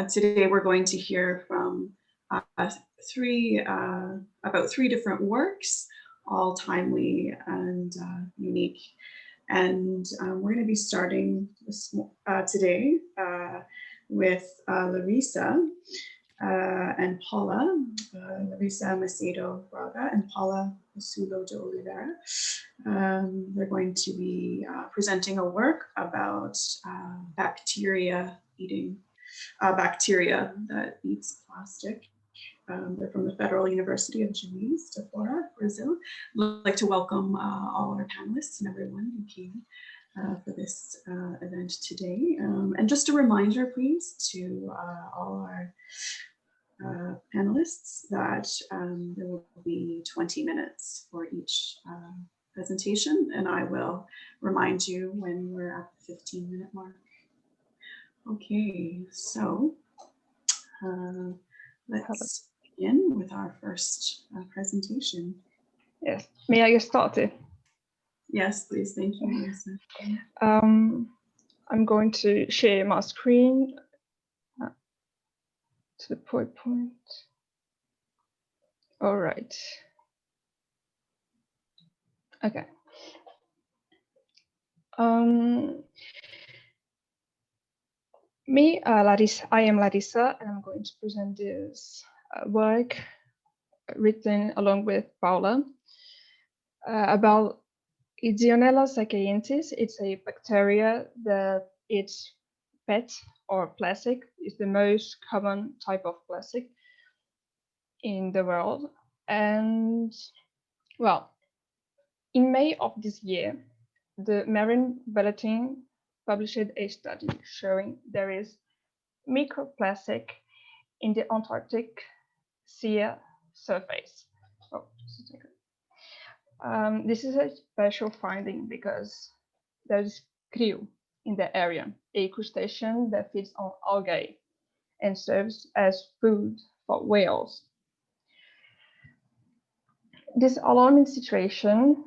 Today we're going to hear from about three different works, all timely and unique. And we're going to be starting today with Laryssa and Paula, Laryssa Macedo Braga and Paula Paciullo de Oliveira. They're going to be presenting a work about bacteria that eats plastic. They're from the Federal University of Juiz, Fora, Brazil. I'd like to welcome all our panelists and everyone who came for this event today. And just a reminder, please, to all our panelists that there will be 20 minutes for each presentation, and I will remind you when we're at the 15-minute mark. Okay, so let's begin with our first presentation. Yes, may I get started? Yes, please, thank you, Laryssa. I'm going to share my screen to the PowerPoint. All right. Okay. Laryssa, I am Laryssa, and I'm going to present this work written along with Paula about Ideonella Sakaiensis. It's a bacteria that eats PET or plastic. It's the most common type of plastic in the world. And well, in May of this year, the Marine Bulletin published a study showing there is microplastic in the Antarctic sea surface. Oh, just a second. This is a special finding because there is krill in the area, a crustacean that feeds on algae and serves as food for whales. This alarming situation,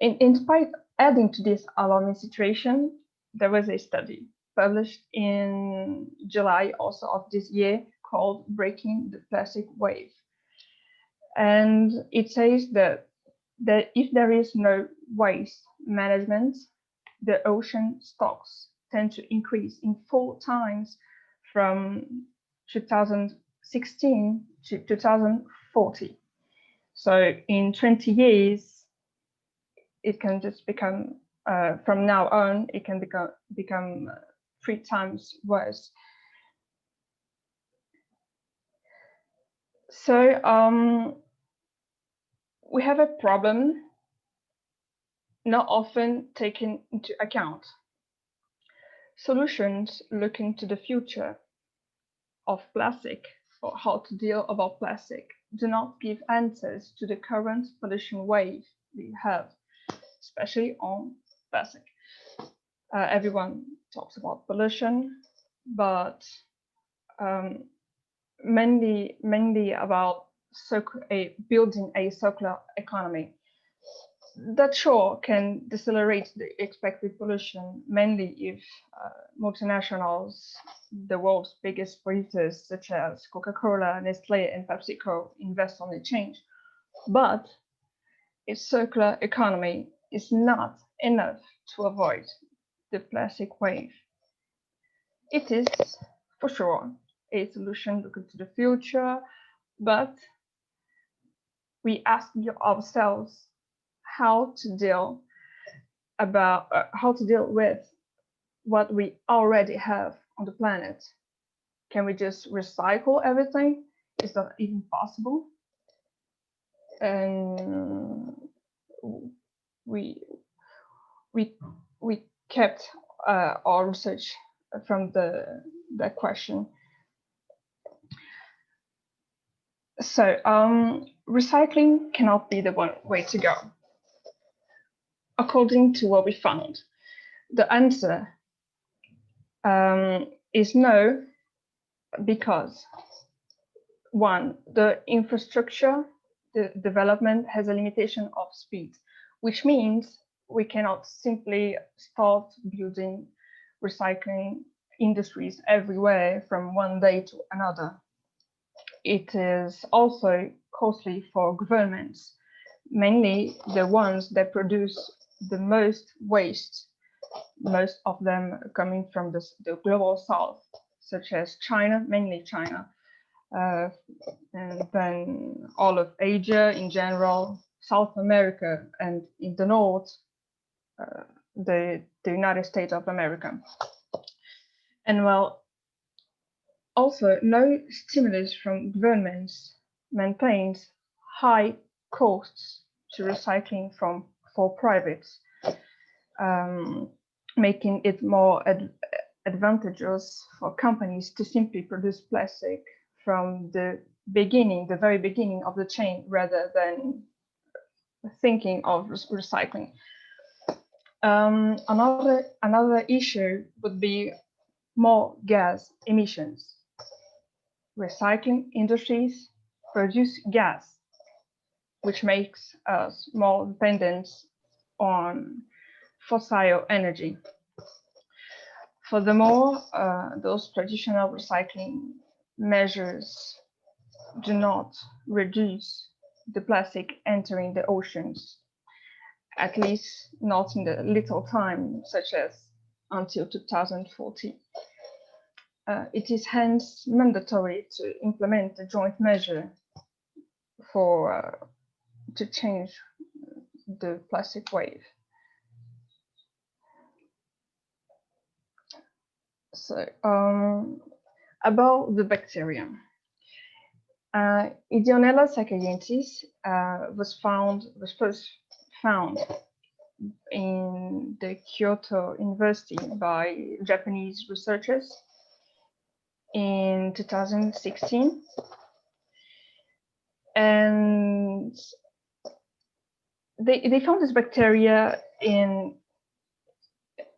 in spite adding to this alarming situation, there was a study published in July also of this year called Breaking the Plastic Wave. And it says that if there is no waste management, the ocean stocks tend to increase in 4 times from 2016 to 2040. So in 20 years, it can just become, from now on, it can become 3 times worse. So we have a problem not often taken into account. Solutions looking to the future of plastic or how to deal about plastic do not give answers to the current pollution wave we have, especially on plastic. Everyone talks about pollution, but mainly about building a circular economy. That sure can decelerate the expected pollution, mainly if multinationals, the world's biggest polluters such as Coca-Cola, Nestle, and PepsiCo invest on the change. But a circular economy is not enough to avoid the plastic wave. It is, for sure, a solution looking to the future, but we ask ourselves how to deal with what we already have on the planet. Can we just recycle everything? Is that even possible? And we kept our research from that question. So recycling cannot be the one way to go. According to what we found, the answer is no, because 1, the infrastructure, the development has a limitation of speed, which means we cannot simply start building recycling industries everywhere from one day to another. It is also costly for governments, mainly the ones that produce the most waste, most of them coming from the global south, such as China, mainly China, and then all of Asia in general, South America, and in the north, the United States of America. And well, also no stimulus from governments maintains high costs to recycling for privates, making it more advantageous for companies to simply produce plastic from the very beginning of the chain, rather than thinking of recycling. Another issue would be more gas emissions. Recycling industries produce gas, which makes us more dependent on fossil energy. Furthermore, those traditional recycling measures do not reduce the plastic entering the oceans, at least not in the little time, such as until 2040. It is hence mandatory to implement a joint measure to change the plastic wave. So about the bacterium. Ideonella sakaiensis was first found in the Kyoto University by Japanese researchers in 2016. And they found this bacteria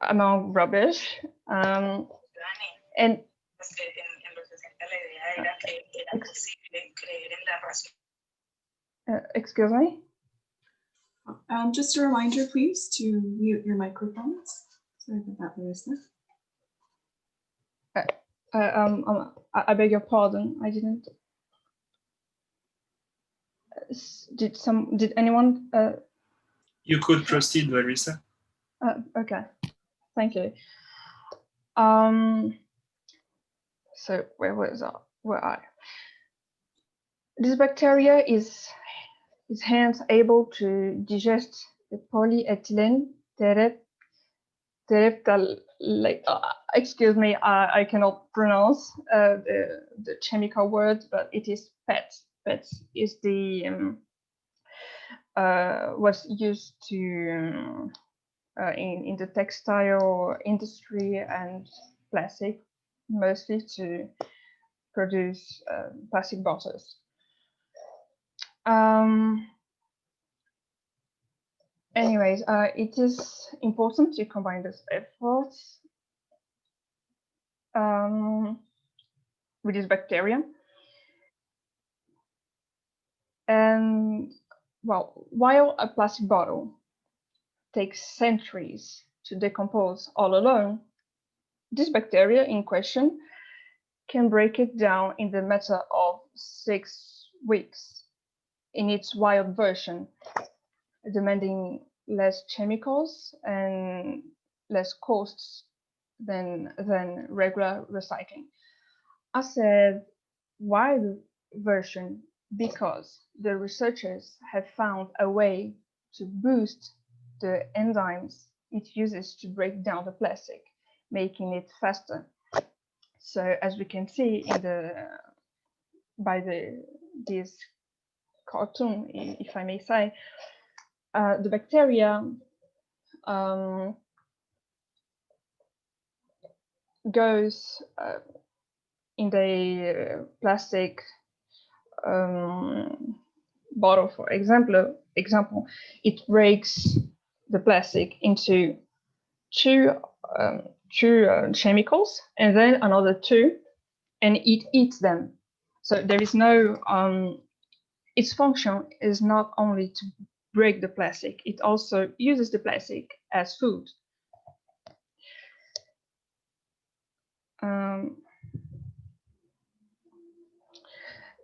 among rubbish. And excuse me? Just a reminder, please, to mute your microphones. Sorry about that, Laryssa. I beg your pardon. I didn't. Did anyone? You could proceed, Laryssa. Okay, thank you. So where I? This bacteria is hence able to digest the polyethylene terephthalate. Excuse me, I cannot pronounce the chemical word, but it is PET. PET is the what's used to in the textile industry and plastic, mostly to produce plastic bottles. Anyways, it is important to combine these efforts with this bacterium. And well, while a plastic bottle takes centuries to decompose all alone, this bacteria in question can break it down in the matter of 6 weeks in its wild version, demanding less chemicals and less costs than regular recycling. I said wild version because the researchers have found a way to boost the enzymes it uses to break down the plastic, making it faster. So as we can see in this cartoon, if I may say, the bacteria goes in the plastic bottle, for example, it breaks the plastic into two chemicals and then another 2, and it eats them. So there is no its function is not only to break the plastic. It also uses the plastic as food.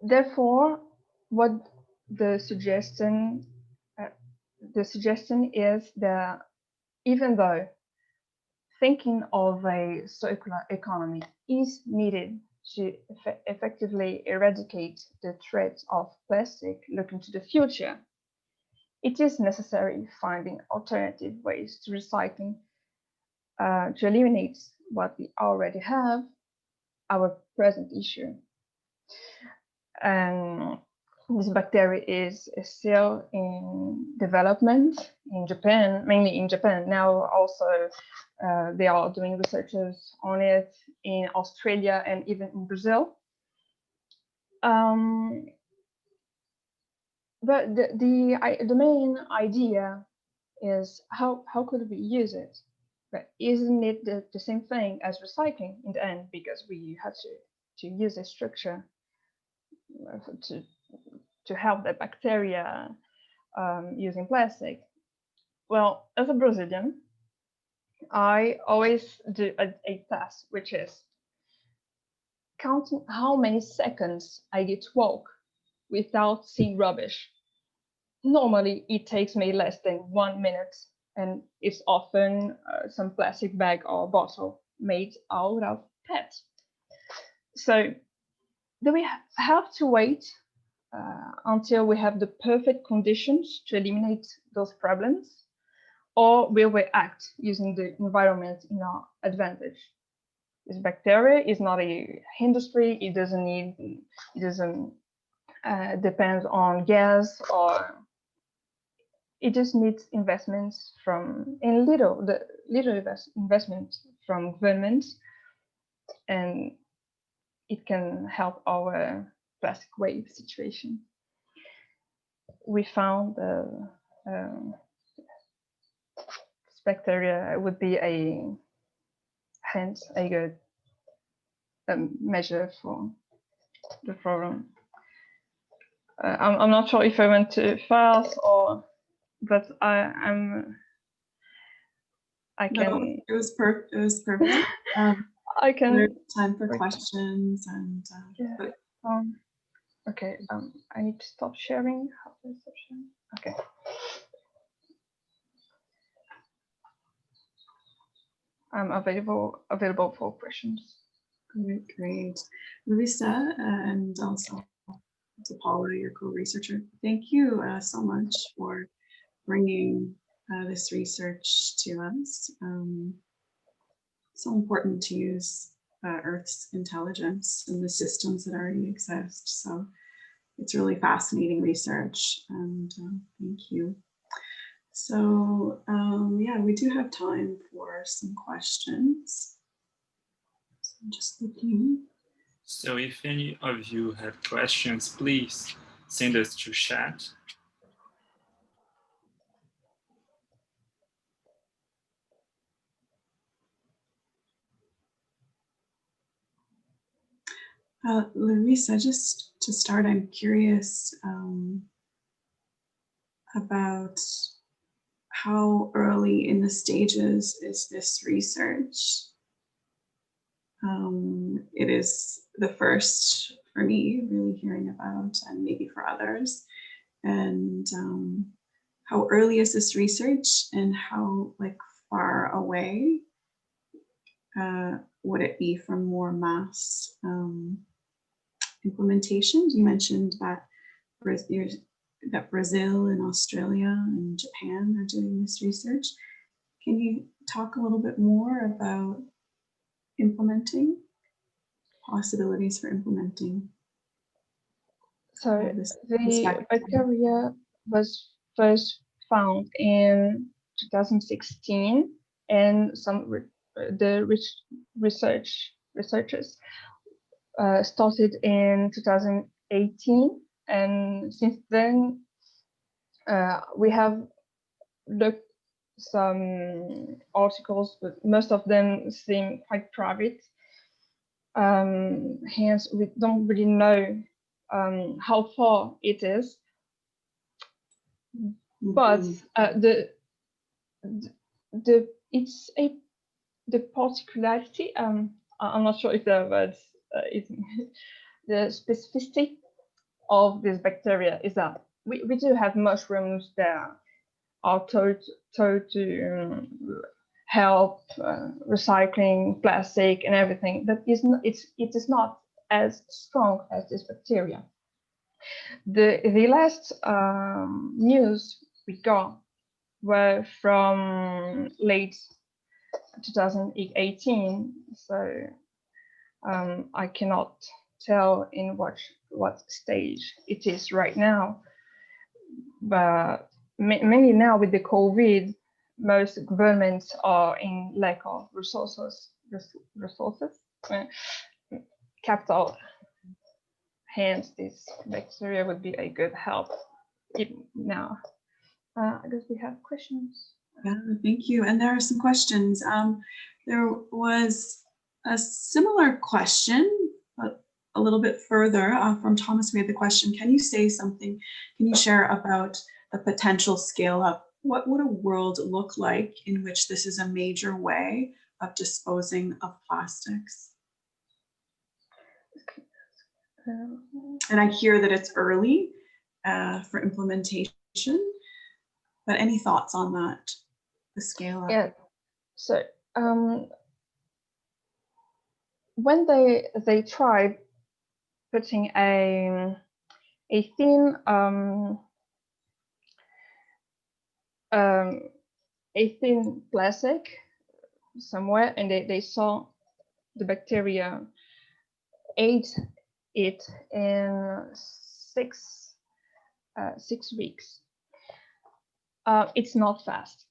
Therefore, what the suggestion is that even though thinking of a circular economy is needed to effectively eradicate the threat of plastic looking to the future, it is necessary finding alternative ways to recycling to eliminate what we already have, our present issue. And this bacteria is still in development in Japan, mainly in Japan. Now also they are doing researches on it in Australia and even in Brazil. But the main idea is how could we use it? But isn't it the same thing as recycling in the end? Because we have to use a structure to help the bacteria using plastic. Well, as a Brazilian, I always do a task, which is counting how many seconds I get to walk without seeing rubbish. Normally, it takes me less than 1 minute, and it's often some plastic bag or bottle made out of PET. So do we have to wait until we have the perfect conditions to eliminate those problems? Or will we act using the environment in our advantage? This bacteria is not a industry. It doesn't depend on gas, or it just needs investments little investment from government, and it can help our plastic waste situation. We found this bacteria would be a good measure for the problem. I'm not sure if I went too fast, but I can. No, it was perfect. I can. There's time for questions and. Yeah. Okay. I need to stop sharing. How do I stop sharing? Okay. I'm available for questions. Great. Laryssa, and also to Paula, your co-researcher. Thank you so much for bringing this research to us. So important to use Earth's intelligence and the systems that already exist. So it's really fascinating research, and thank you. So yeah, we do have time for some questions. So I'm just looking. So if any of you have questions, please send us to chat. Laryssa, just to start, I'm curious about how early in the stages is this research? It is the first for me really hearing about, and maybe for others. And how early is this research, and how far away would it be from more mass implementations? You mentioned that Brazil and Australia and Japan are doing this research. Can you talk a little bit more about possibilities for implementing? So the bacteria was first found in 2016, and researchers started in 2018, and since then we have looked some articles, but most of them seem quite private. Hence, we don't really know how far it is. But the particularity. I'm not sure if the word is the specificity of this bacteria is that we do have mushrooms that are thought to help recycling plastic and everything, but it is not as strong as this bacteria. The last news we got were from late 2018, so I cannot tell in what stage it is right now, but mainly now with the COVID, most governments are in lack of resources, capital. Hence, this bacteria would be a good help now. I guess we have questions. Yeah, thank you. And there are some questions. There was a similar question, but a little bit further from Thomas. We had the question, can you say something, can you share about the potential scale up? What would a world look like in which this is a major way of disposing of plastics? And I hear that it's early for implementation, but any thoughts on that, the scale up? Yeah, so when they tried putting a thin plastic somewhere, and they saw the bacteria ate it in 6 weeks. It's not fast.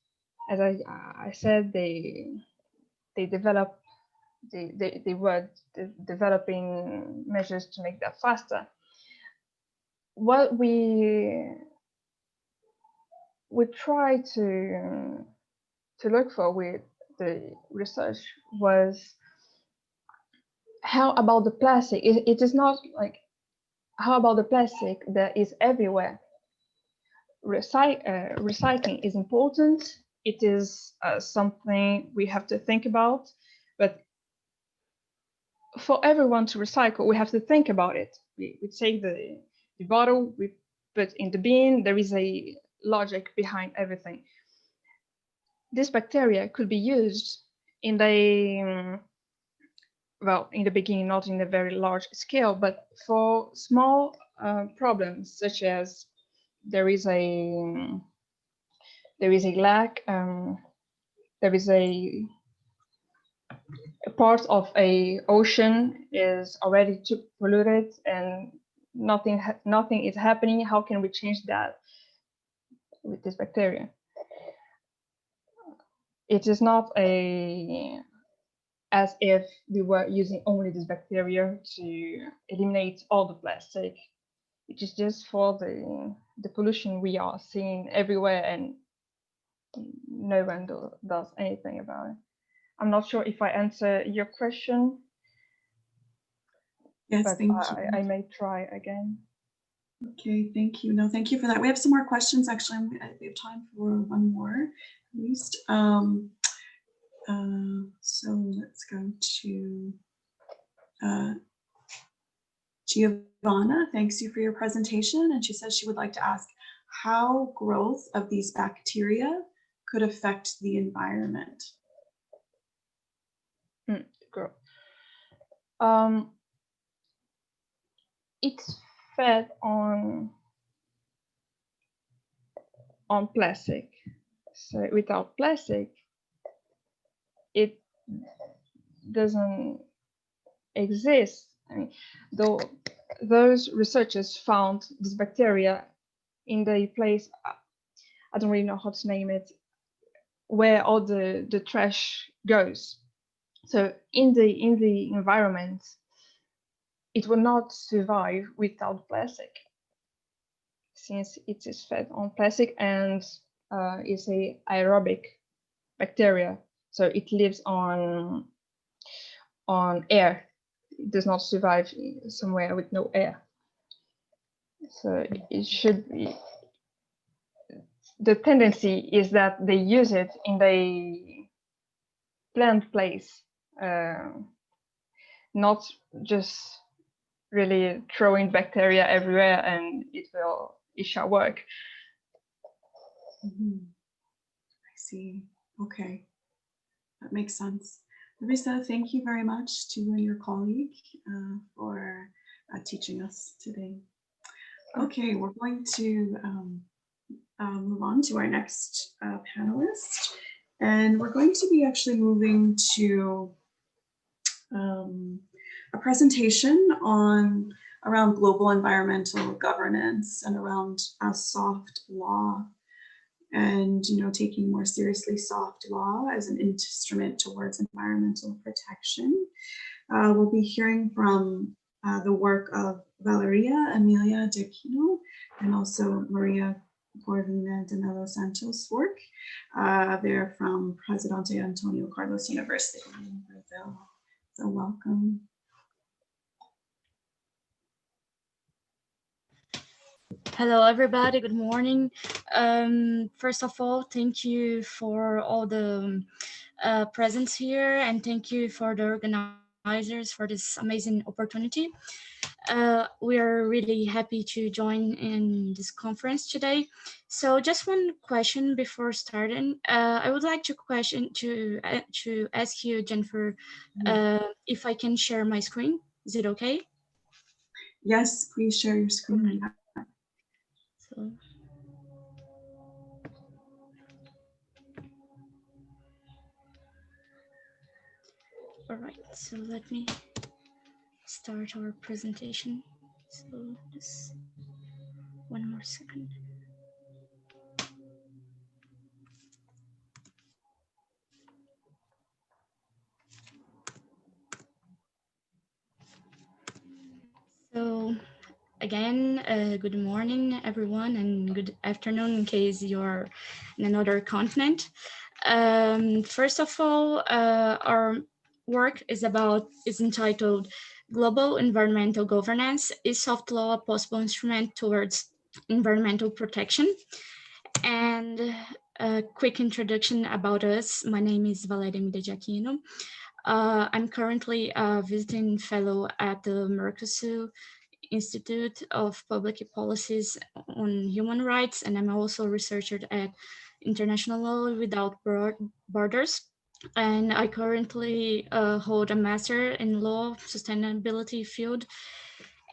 As I said, they were developing measures to make that faster. What we try to look for with the research was, how about the plastic? It is not like, how about the plastic that is everywhere? Recycling is important. It is something we have to think about, but for everyone to recycle, we have to think about it. We take the bottle, we put in the bin. There is a logic behind everything. This bacteria could be used in the beginning, not in a very large scale, but for small problems, such as there is a lack, there is a part of a ocean is already too polluted and nothing is happening. How can we change that with this bacteria? It is not as if we were using only this bacteria to eliminate all the plastic. It is just for the pollution we are seeing everywhere, and no one does anything about it. I'm not sure if I answer your question. Yes, but thank you. I may try again. Okay, thank you. No, thank you for that. We have some more questions. Actually, we have time for one more at least. So let's go to Giovanna. Thanks you for your presentation. And she says she would like to ask how growth of these bacteria could affect the environment. Growth. It's fed on plastic. So without plastic, it doesn't exist. I mean, though those researchers found this bacteria in the place, I don't really know how to name it, where all the trash goes. So in the environment, it will not survive without plastic, since it is fed on plastic and is a aerobic bacteria. So it lives on air. It does not survive somewhere with no air. So it should be, the tendency is that they use it in the planned place, not just really throwing bacteria everywhere and it shall work. I see. Okay, that makes sense. Laryssa, thank you very much to you and your colleague for teaching us today. Okay, we're going to move on to our next panelist, and we're going to be actually moving to a presentation around global environmental governance and around soft law, and taking more seriously soft law as an instrument towards environmental protection. We'll be hearing from the work of Valéria Emília de Aquino and also Carolina de Melo Santos' work. They're from Presidente Antônio Carlos University in Brazil. So welcome. Hello, everybody. Good morning. First of all, thank you for all the presence here, and thank you for the organizers for this amazing opportunity. We are really happy to join in this conference today. So just one question before starting. I would like to ask you, Jennifer, if I can share my screen. Is it okay? Yes, please share your screen. So, all right, so let me start our presentation. So just one more second. So again, good morning, everyone, and good afternoon in case you're in another continent. First of all, our work is entitled Global Environmental Governance, is soft law a possible instrument towards environmental protection? And a quick introduction about us. My name is Valéria Emília de Aquino. I'm currently a visiting fellow at the Mercosul Institute of Public Policies on Human Rights, and I'm also a researcher at International Law Without Borders. And I currently hold a master in law sustainability field.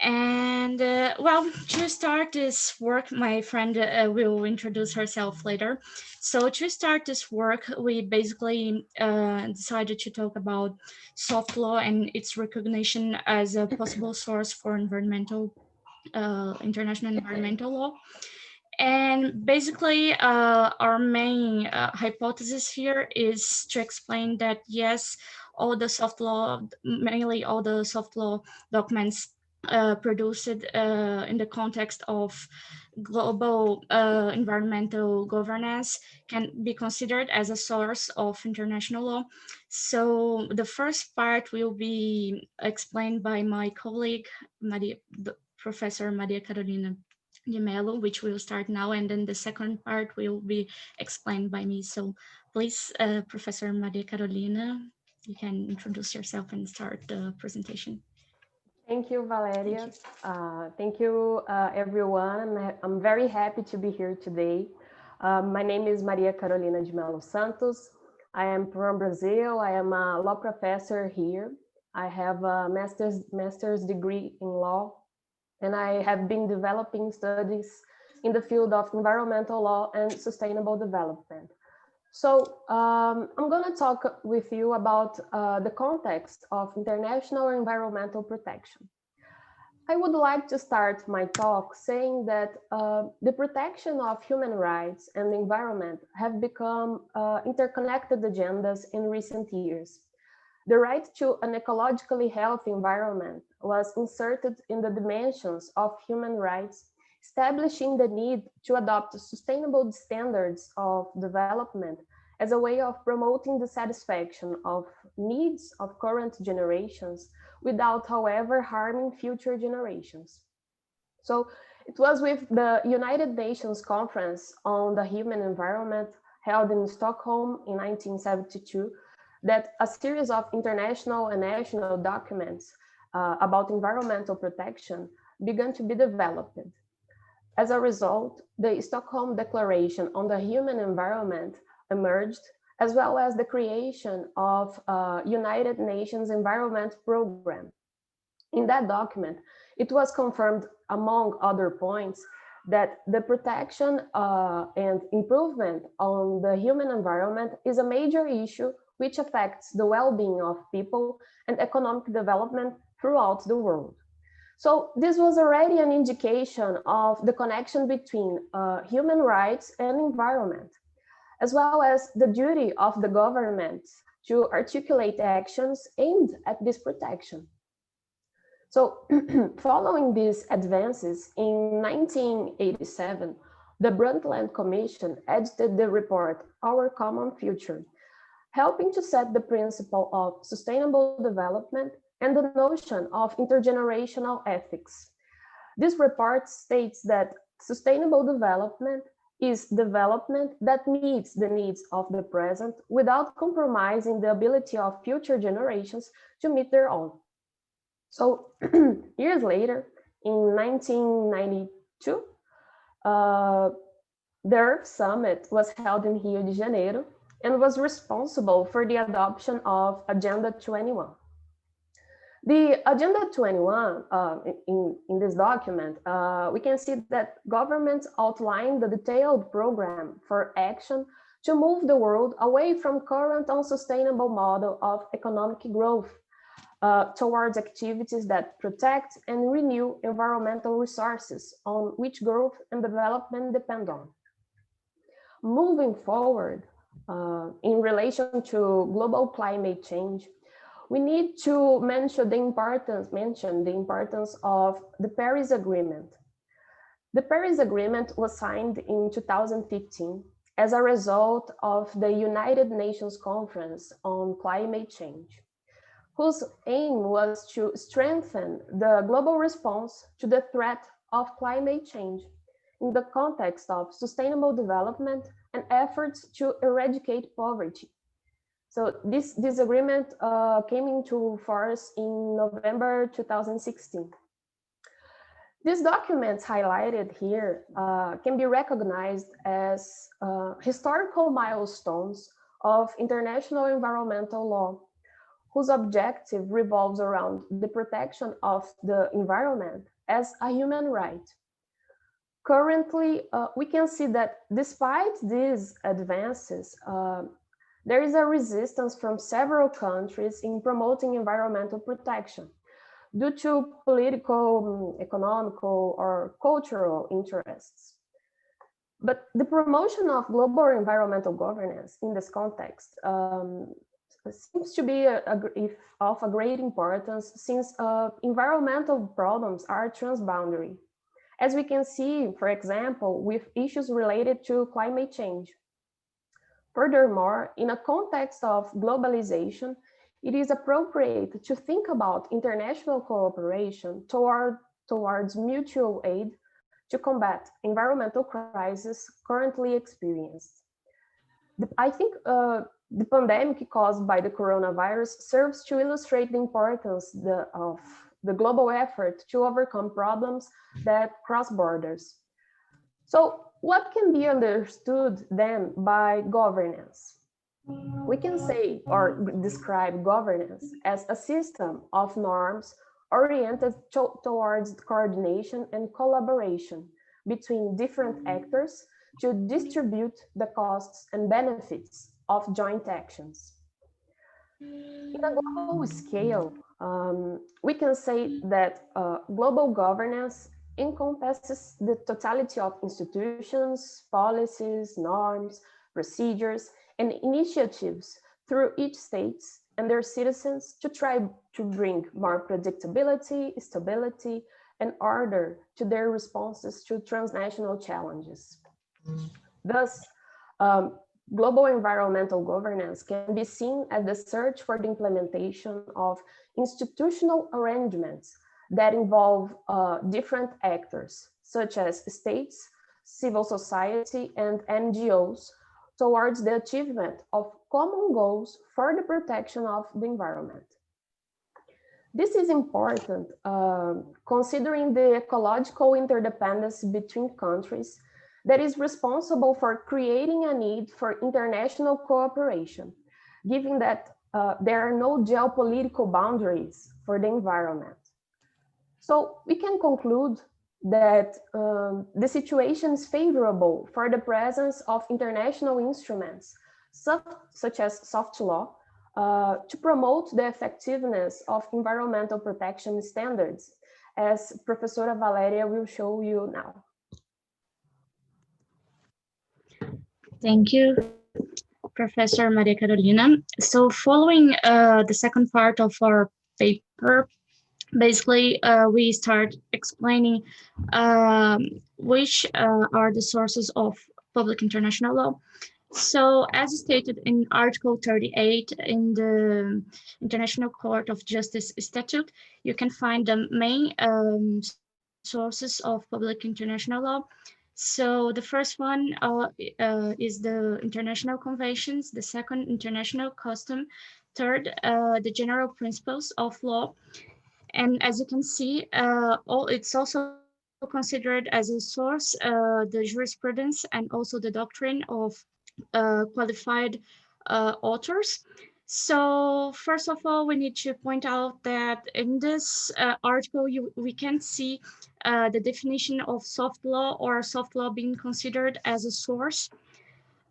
And well, to start this work, my friend will introduce herself later. So to start this work, we basically decided to talk about soft law and its recognition as a possible source for international environmental law. And basically, our main hypothesis here is to explain that yes, mainly all the soft law documents produced in the context of global environmental governance can be considered as a source of international law. So the first part will be explained by my colleague, Professor Maria Carolina de Melo, which will start now, and then the second part will be explained by me. So please, Professor Maria Carolina, you can introduce yourself and start the presentation. Thank you, Valéria. Thank you, everyone. I'm very happy to be here today. My name is Maria Carolina de Melo Santos. I am from Brazil. I am a law professor here. I have a master's degree in law, and I have been developing studies in the field of environmental law and sustainable development. So I'm going to talk with you about the context of international environmental protection. I would like to start my talk saying that the protection of human rights and the environment have become interconnected agendas in recent years. The right to an ecologically healthy environment was inserted in the dimensions of human rights, establishing the need to adopt sustainable standards of development as a way of promoting the satisfaction of needs of current generations without, however, harming future generations. So It was with the United Nations Conference on the Human Environment held in Stockholm in 1972 that a series of international and national documents about environmental protection began to be developed. As a result, the Stockholm Declaration on the Human Environment emerged, as well as the creation of United Nations Environment Program. In that document, it was confirmed, among other points, that the protection and improvement on the human environment is a major issue which affects the well-being of people and economic development throughout the world. So this was already an indication of the connection between human rights and environment, as well as the duty of the government to articulate actions aimed at this protection. So following these advances, in 1987, the Brundtland Commission edited the report, Our Common Future, helping to set the principle of sustainable development and the notion of intergenerational ethics. This report states that sustainable development is development that meets the needs of the present without compromising the ability of future generations to meet their own. So years later, in 1992, the Earth Summit was held in Rio de Janeiro and was responsible for the adoption of Agenda 21. The Agenda 21, in this document, we can see that governments outlined the detailed program for action to move the world away from current unsustainable model of economic growth towards activities that protect and renew environmental resources on which growth and development depend on. Moving forward, in relation to global climate change, we need to mention the importance of the Paris Agreement. The Paris Agreement was signed in 2015 as a result of the United Nations Conference on Climate Change, whose aim was to strengthen the global response to the threat of climate change in the context of sustainable development and efforts to eradicate poverty. So this agreement came into force in November 2016. These documents highlighted here can be recognized as historical milestones of international environmental law, whose objective revolves around the protection of the environment as a human right. Currently, we can see that despite these advances, there is a resistance from several countries in promoting environmental protection due to political, economical, or cultural interests. But the promotion of global environmental governance in this context seems to be of a great importance since environmental problems are transboundary, as we can see, for example, with issues related to climate change. Furthermore, in a context of globalization, it is appropriate to think about international cooperation towards mutual aid to combat environmental crises currently experienced. I think the pandemic caused by the coronavirus serves to illustrate the importance of the global effort to overcome problems that cross borders. So what can be understood then by governance? We can say or describe governance as a system of norms oriented towards coordination and collaboration between different actors to distribute the costs and benefits of joint actions. In a global scale, we can say that global governance encompasses the totality of institutions, policies, norms, procedures, and initiatives through each state and their citizens to try to bring more predictability, stability, and order to their responses to transnational challenges. Thus, global environmental governance can be seen as the search for the implementation of institutional arrangements that involve different actors, such as states, civil society, and NGOs towards the achievement of common goals for the protection of the environment. This is important considering the ecological interdependence between countries that is responsible for creating a need for international cooperation, given that there are no geopolitical boundaries for the environment. So we can conclude that the situation is favorable for the presence of international instruments, such as soft law, to promote the effectiveness of environmental protection standards, as Professor Valéria will show you now. Thank you, Professor Maria Carolina. So following the second part of our paper, basically we start explaining which are the sources of public international law. So as stated in Article 38 in the International Court of Justice Statute, you can find the main sources of public international law. So the first one is the international conventions, the second, international custom, third, the general principles of law. And as you can see, it's also considered as a source, the jurisprudence and also the doctrine of qualified authors. So first of all, we need to point out that in this article, we can see the definition of soft law or soft law being considered as a source.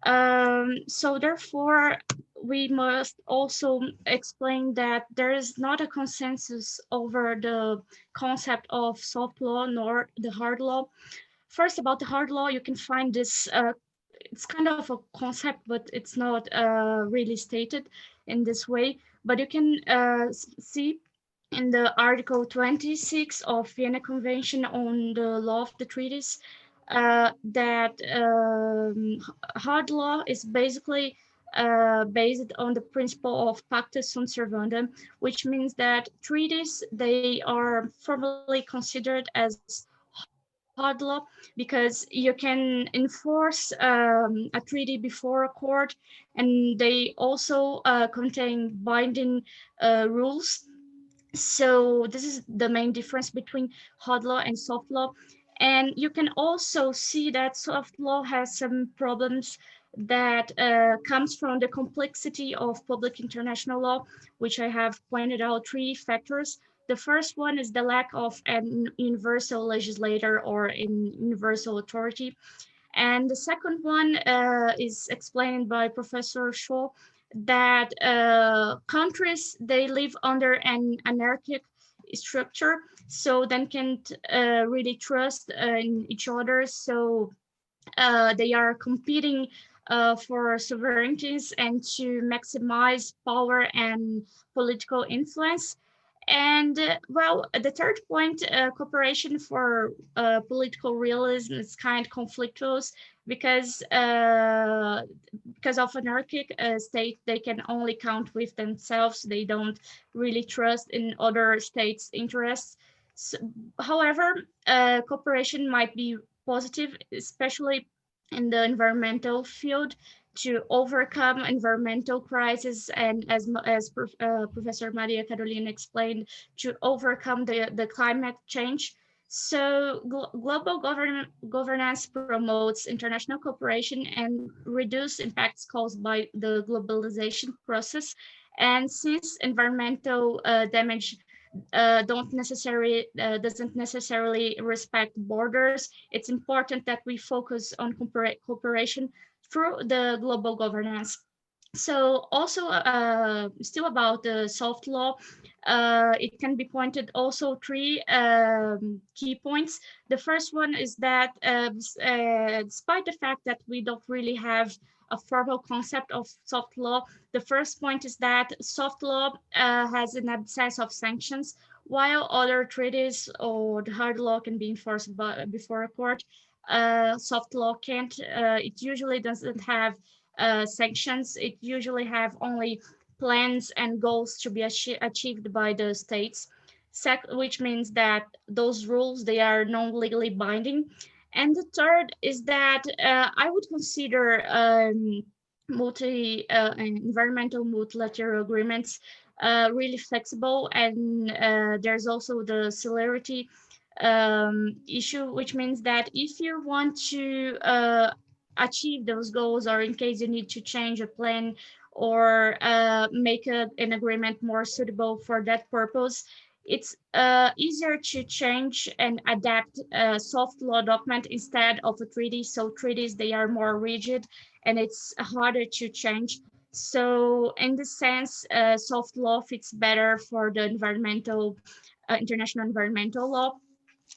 So therefore, we must also explain that there is not a consensus over the concept of soft law nor the hard law. First, about the hard law, you can find this, it's kind of a concept, but it's not really stated in this way. But you can see in the Article 26 of Vienna Convention on the Law of the Treaties, that hard law is basically based on the principle of pacta sunt servanda, which means that treaties, they are formally considered as hard law because you can enforce a treaty before a court, and they also contain binding rules. So this is the main difference between hard law and soft law. And you can also see that soft law has some problems that comes from the complexity of public international law, which I have pointed out 3 factors. The first one is the lack of an universal legislator or an universal authority. And the second one is explained by Professor Shaw, that countries, they live under an anarchic structure, so they can't really trust in each other. So they are competing for sovereignties and to maximize power and political influence. And well, the third point, cooperation for political realism is kind of conflictuous because of anarchic state, they can only count with themselves. They don't really trust in other states' interests. So, however, cooperation might be positive, especially in the environmental field, to overcome environmental crisis, and as Professor Maria Carolina explained, to overcome the climate change. So global governance promotes international cooperation and reduce impacts caused by the globalization process. And since environmental damage doesn't necessarily respect borders, it's important that we focus on cooperation through the global governance. So also still about the soft law, it can be pointed also 3 key points. The first one is that despite the fact that we don't really have a formal concept of soft law, the first point is that soft law has an absence of sanctions, while other treaties or the hard law can be enforced before a court. Soft law can't. It usually doesn't have sanctions. It usually have only plans and goals to be achieved by the states. which means that those rules, they are non-legally binding. And the third is that I would consider environmental multilateral agreements really flexible, and there's also the celerity issue, which means that if you want to achieve those goals, or in case you need to change a plan or make an agreement more suitable for that purpose, it's easier to change and adapt a soft law document instead of a treaty. So treaties, they are more rigid and it's harder to change. So in this sense, soft law fits better for the international environmental law.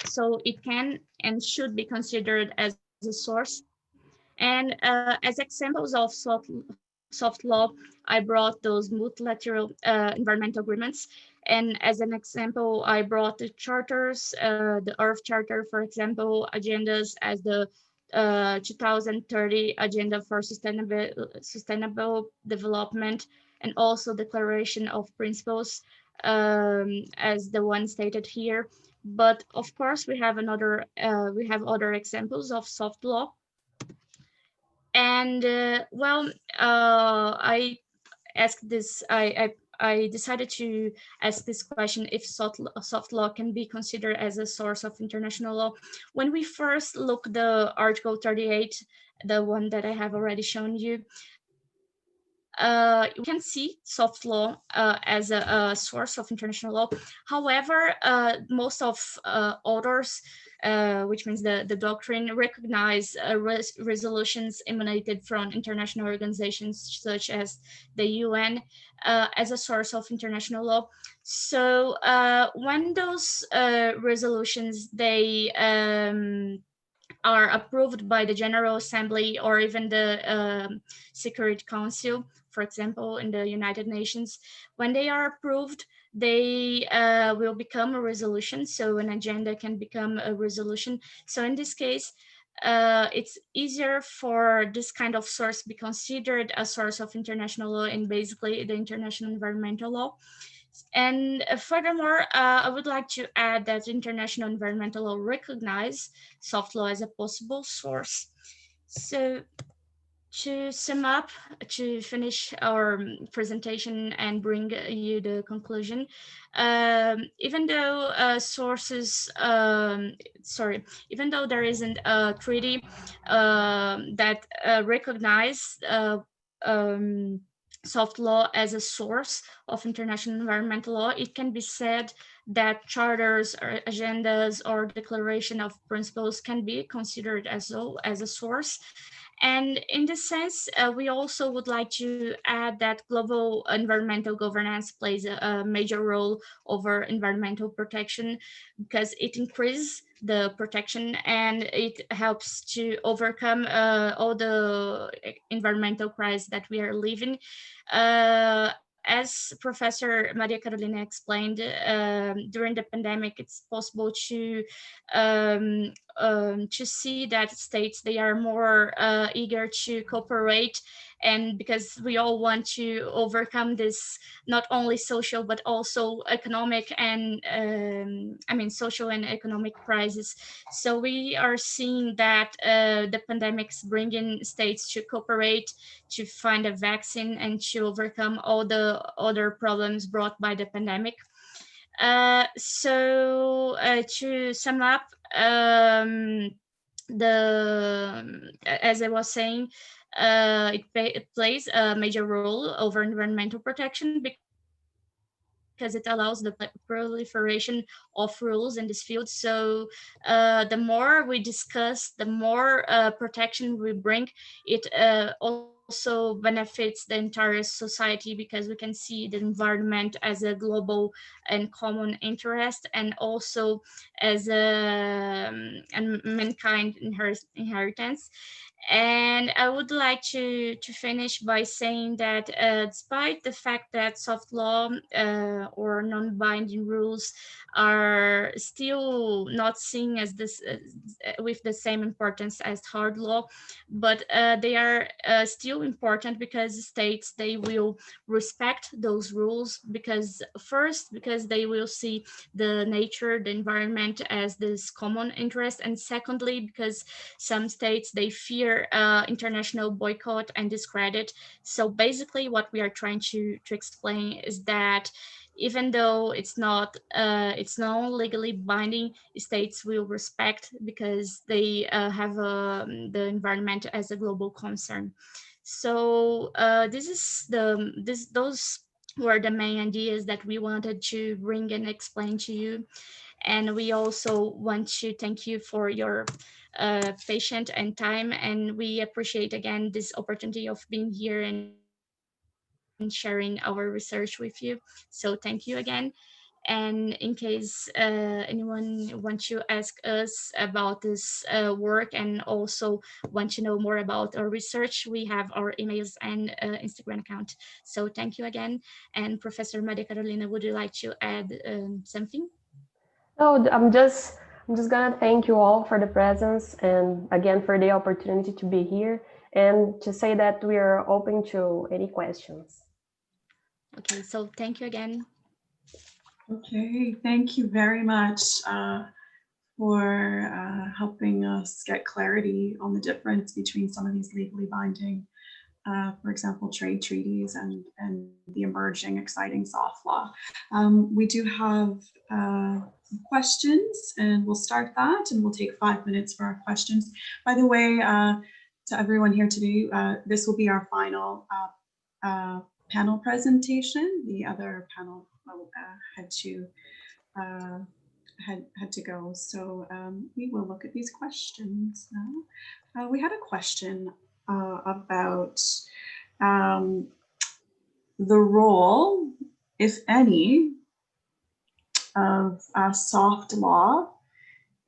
So it can and should be considered as a source. And as examples of soft law, I brought those multilateral environmental agreements. And as an example, I brought the charters, the Earth Charter, for example, agendas as the 2030 Agenda for Sustainable Development, and also Declaration of Principles as the one stated here. But of course, we have other examples of soft law. And I asked this. I decided to ask this question: if soft law can be considered as a source of international law. When we first look the Article 38, the one that I have already shown you, we can see soft law as a source of international law. However, most of authors, which means the doctrine, recognize resolutions emanated from international organizations such as the UN as a source of international law. So when those resolutions, they are approved by the General Assembly or even the Security Council, for example, in the United Nations, when they are approved, they will become a resolution. So an agenda can become a resolution. So in this case, it's easier for this kind of source to be considered a source of international law and basically the international environmental law. And furthermore, I would like to add that international environmental law recognize soft law as a possible source. So to sum up, to finish our presentation and bring you the conclusion, even though even though there isn't a treaty that recognize soft law as a source of international environmental law, it can be said that charters or agendas or declaration of principles can be considered as a source. And in this sense, we also would like to add that global environmental governance plays a major role over environmental protection, because it increases the protection and it helps to overcome all the environmental crises that we are living. As Professor Maria Carolina explained, during the pandemic, it's possible to see that states, they are more eager to cooperate, and because we all want to overcome this not only social but also economic and social and economic crisis. So we are seeing that the pandemic's bringing states to cooperate to find a vaccine and to overcome all the other problems brought by the pandemic. So to sum up, as I was saying, it plays a major role over environmental protection because it allows the proliferation of rules in this field. So the more we discuss, the more protection we bring, it also benefits the entire society, because we can see the environment as a global and common interest, and also as a mankind inheritance. And I would like to finish by saying that despite the fact that soft law or non-binding rules are still not seen as this with the same importance as hard law, but they are still important because states, they will respect those rules, because first, because they will see the nature, the environment as this common interest, and secondly, because some states, they fear international boycott and discredit. So basically what we are trying to explain is that even though it's not legally binding, states will respect because they have the environment as a global concern. So those were the main ideas that we wanted to bring and explain to you. And we also want to thank you for your patience and time, and we appreciate again this opportunity of being here and sharing our research with you. So thank you again. And in case anyone wants to ask us about this work and also want to know more about our research, we have our emails and Instagram account. So thank you again. And Professor Maria Carolina, would you like to add something? No, I'm just gonna thank you all for the presence and again for the opportunity to be here and to say that we are open to any questions. Okay, so thank you again. Okay, thank you very much for helping us get clarity on the difference between some of these legally binding, for example, trade treaties and the emerging exciting soft law. We do have some questions, and we'll start that, and we'll take 5 minutes for our questions. By the way, to everyone here today, this will be our final panel presentation. The other panel had to go, so we will look at these questions now. We had a question about the role, if any, of soft law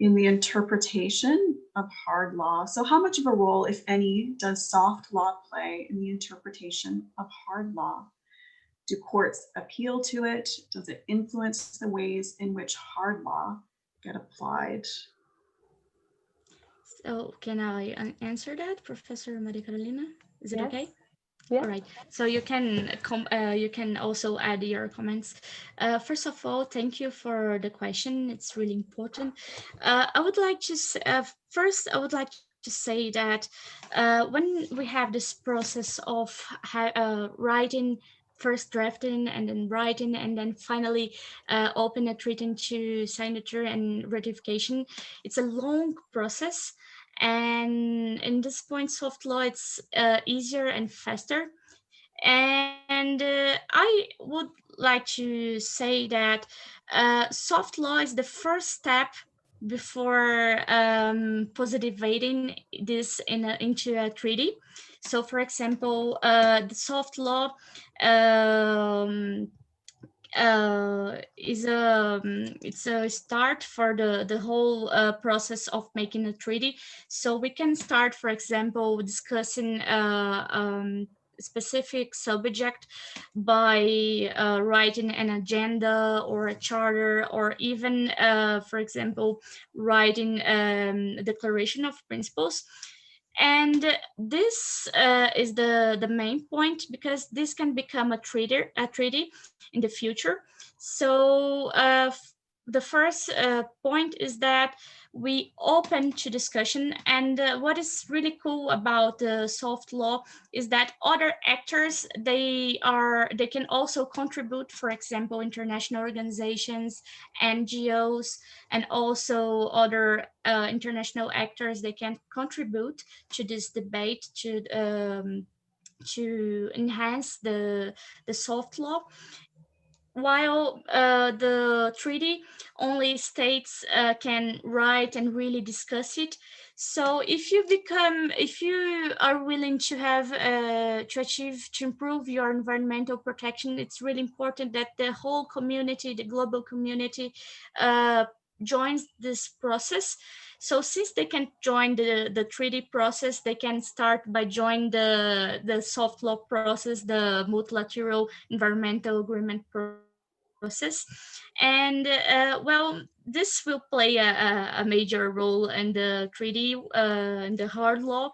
in the interpretation of hard law. So how much of a role, if any, does soft law play in the interpretation of hard law? Do courts appeal to it? Does it influence the ways in which hard law get applied? So can I answer that, Professor Maria Carolina? Is it Yes. okay? Yeah. All right. So you can also add your comments. First of all, thank you for the question. It's really important. I would like to first, I would like to say that when we have this process of writing, first drafting and then writing and then finally open a treaty to signature and ratification, it's a long process. And in this point, soft law, it's easier and faster. And I would like to say that soft law is the first step before positivating this into a treaty. So, for example, the soft law it's a start for the whole process of making a treaty. So we can start, for example, discussing specific subject by writing an agenda or a charter, or even, for example, writing a declaration of principles. And this is the main point, because this can become a treaty in the future. So the first point is that we open to discussion, and what is really cool about the soft law is that other actors, they can also contribute. For example, international organizations, NGOs, and also other international actors, they can contribute to this debate to enhance the soft law, while the treaty only states can write and really discuss it. So if you are willing to have to improve your environmental protection, it's really important that the whole community, the global community, joins this process. So since they can join the treaty process, they can start by joining the soft law process, the multilateral environmental agreement process. And well, this will play a major role in the treaty, in the hard law.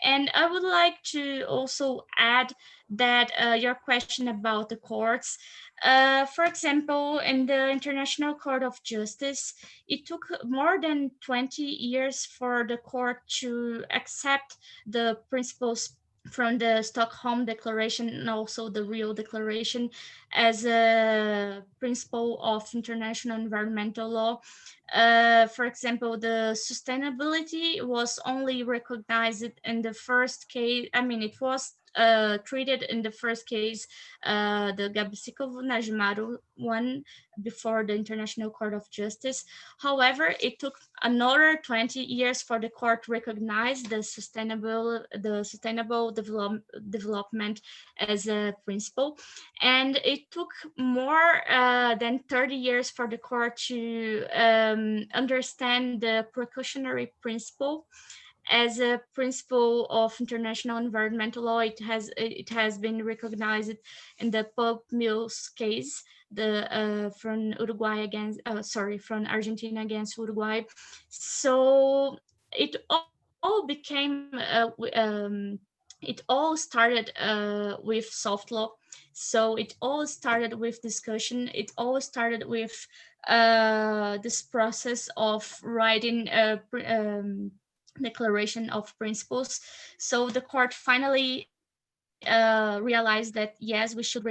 And I would like to also add that your question about the courts, for example, in the International Court of Justice, it took more than 20 years for the court to accept the principles from the Stockholm Declaration and also the Rio Declaration as a principle of international environmental law. For example, the sustainability was only recognized in the first case. I mean, it was treated in the first case, the Gabsikov-Najmaru one, before the International Court of Justice. However, it took another 20 years for the court to recognize the sustainable development as a principle. And it took more than 30 years for the court to understand the precautionary principle as a principle of international environmental law. It has been recognized in the Pulp Mills case, the from Uruguay against from Argentina against Uruguay. So it all became it all started with soft law. So it all started with discussion. It all started with this process of writing a declaration of principles. So the court finally realized that yes, we should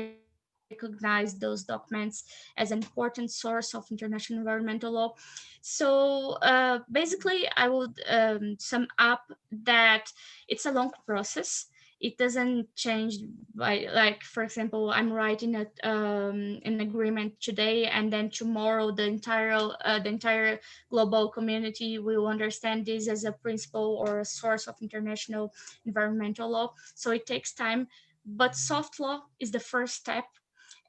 recognize those documents as an important source of international environmental law. So basically, I would sum up that it's a long process. It doesn't change by, like, for example, I'm writing an agreement today, and then tomorrow the entire global community will understand this as a principle or a source of international environmental law. So it takes time, but soft law is the first step.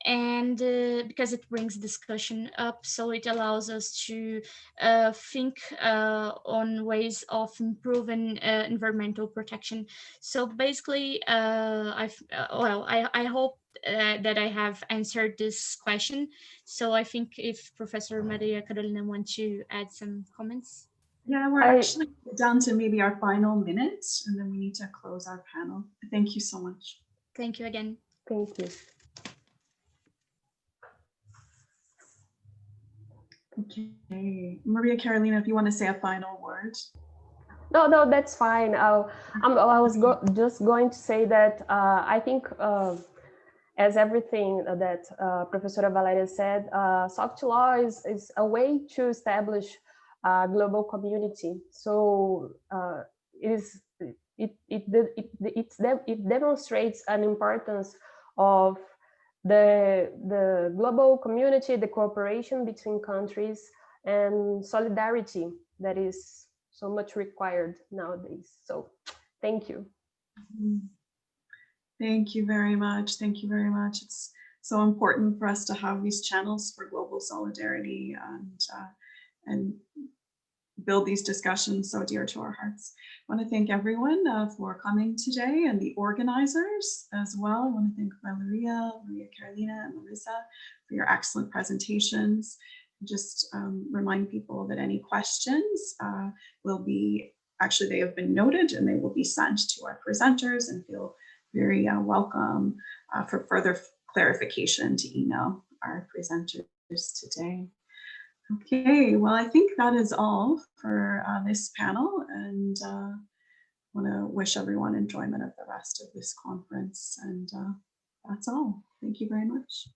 And because it brings discussion up, so it allows us to think on ways of improving environmental protection. So basically, I hope that I have answered this question. So I think if Professor Maria Carolina wants to add some comments. Yeah, we're actually down to maybe our final minutes, and then we need to close our panel. Thank you so much. Thank you again. Thank you. Okay, Maria Carolina, if you want to say a final word. No, that's fine. I was just going to say that I think as everything that Professor Valéria said, soft law is a way to establish a global community. So it demonstrates an importance of the global community, the cooperation between countries, and solidarity that is so much required nowadays. So thank you. Thank you very much. Thank you very much. It's so important for us to have these channels for global solidarity and build these discussions so dear to our hearts. I want to thank everyone for coming today, and the organizers as well. I want to thank Maria Carolina, and Laryssa for your excellent presentations. Just remind people that any questions will be, actually they have been noted and they will be sent to our presenters, and feel very welcome for further clarification to email our presenters today. Okay, well, I think that is all for this panel, and I want to wish everyone enjoyment of the rest of this conference, and that's all. Thank you very much.